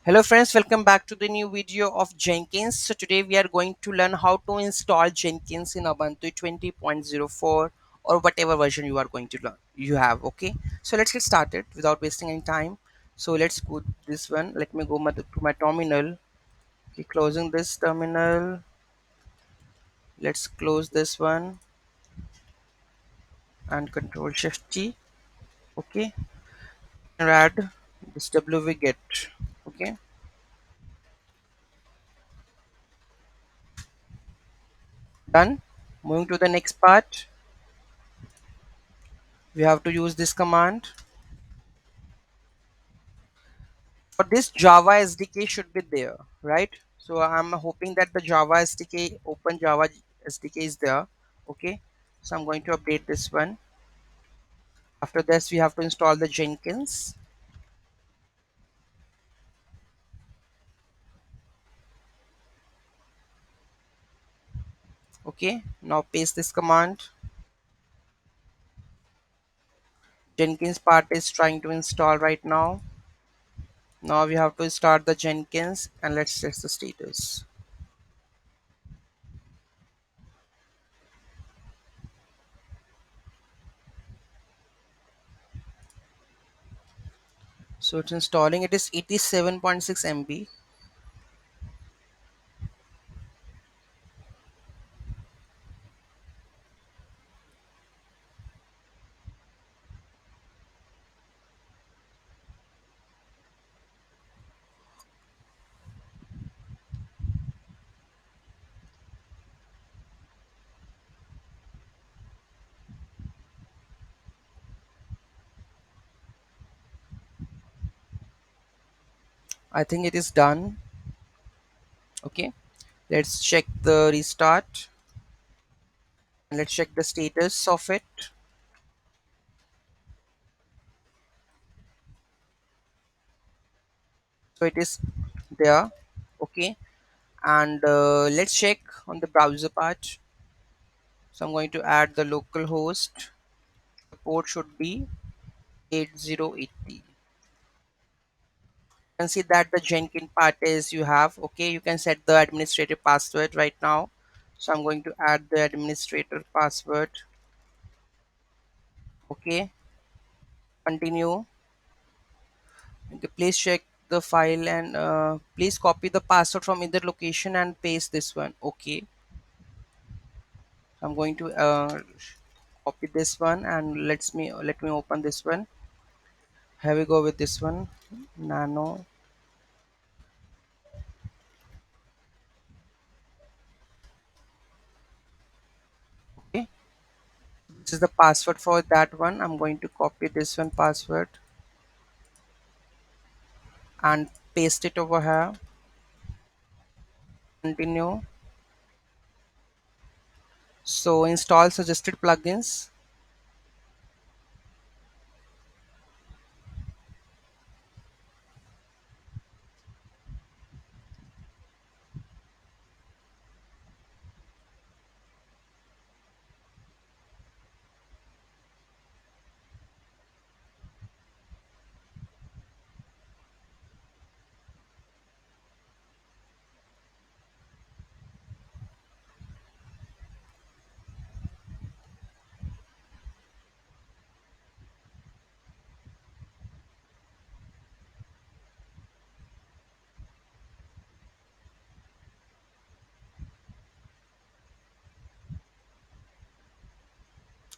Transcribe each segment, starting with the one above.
Hello friends, welcome back to the new video of Jenkins. So today we are going to learn how to install Jenkins in Ubuntu 20.04 or whatever version you are going to learn you have. Okay, so let's get started without wasting any time. So let's go this one. Let me go to my terminal. Okay, closing this terminal. Let's close this one and Control Shift G. Okay, and add this wget. Okay, done. Moving to the next part, we have to use this command. For this Java SDK should be there, right? So I'm hoping that the Java SDK, open Java SDK is there. Okay, so I'm going to update this one. After this, we have to install the Jenkins. Okay, now paste this command. Jenkins part is trying to install right now. Now we have to start the Jenkins and let's test the status. So it's installing. It is 87.6 MB. I think it is done. Okay, let's check the restart and let's check the status of it. So it is there. Okay, and let's check on the browser part. So I'm going to add the local host. The port should be 8080. You can see that the Jenkins part is you have. Okay, you can set the administrative password right now. So I'm going to add the administrator password. Okay, continue. Okay, please check the file and please copy the password from either location and paste this one. Okay, I'm going to copy this one and let me open this one. Here we go with this one, nano. Okay, this is the password for that one. I'm going to copy this one password and paste it over here. Continue. So install suggested plugins.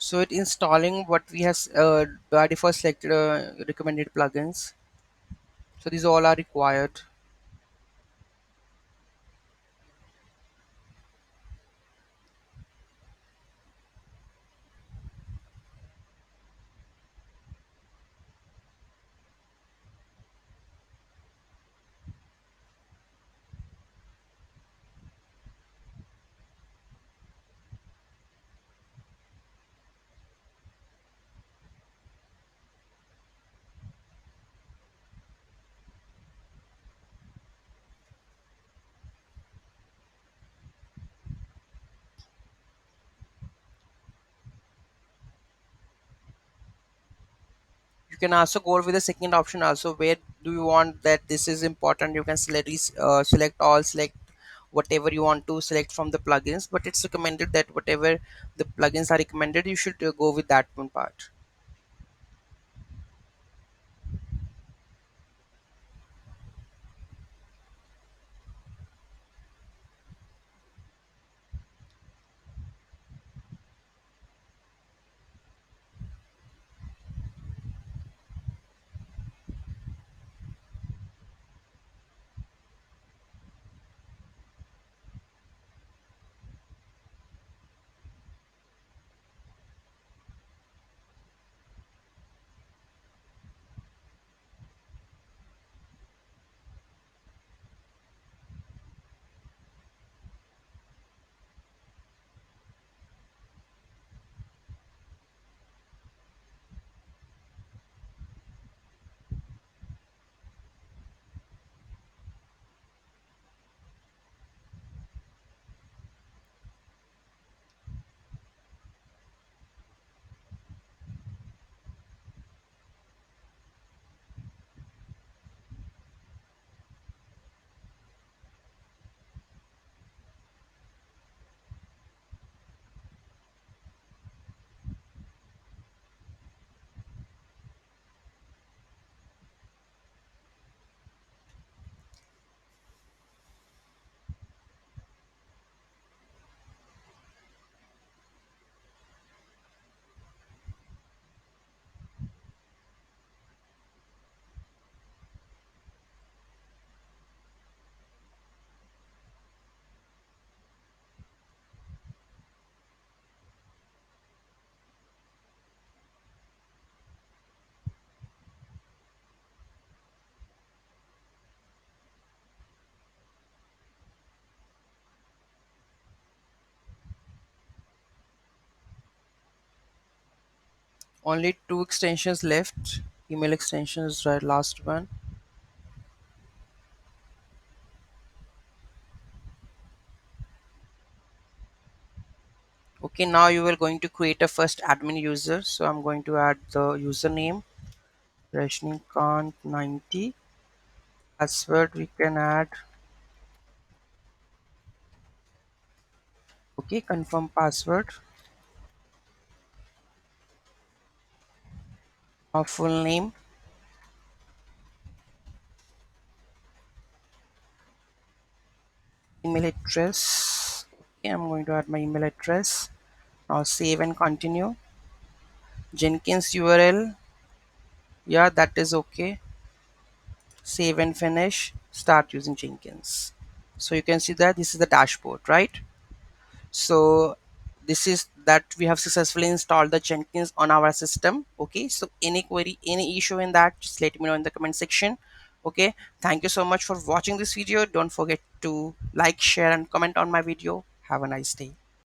So it installing what we has by default selected recommended plugins. So these all are required. You can also go with the second option also where do you want that this is important, you can select select all, select whatever you want to select from the plugins, but it's recommended that whatever the plugins are recommended, you should go with that one part. Only two extensions left. Email extensions, right? Last one. Okay, now you are going to create a first admin user. So I'm going to add the username Rajnikant 90. Password we can add. Okay, confirm password. Our full name, email address. Okay, I'm going to add my email address. Now save and continue. Jenkins URL. Yeah, that is okay. Save and finish. Start using Jenkins. So you can see that this is the dashboard, right? So this is that we have successfully installed the Jenkins on our system. Okay, so any query, any issue in that, just let me know in the comment section. Okay, thank you so much for watching this video. Don't forget to like, share and comment on my video. Have a nice day.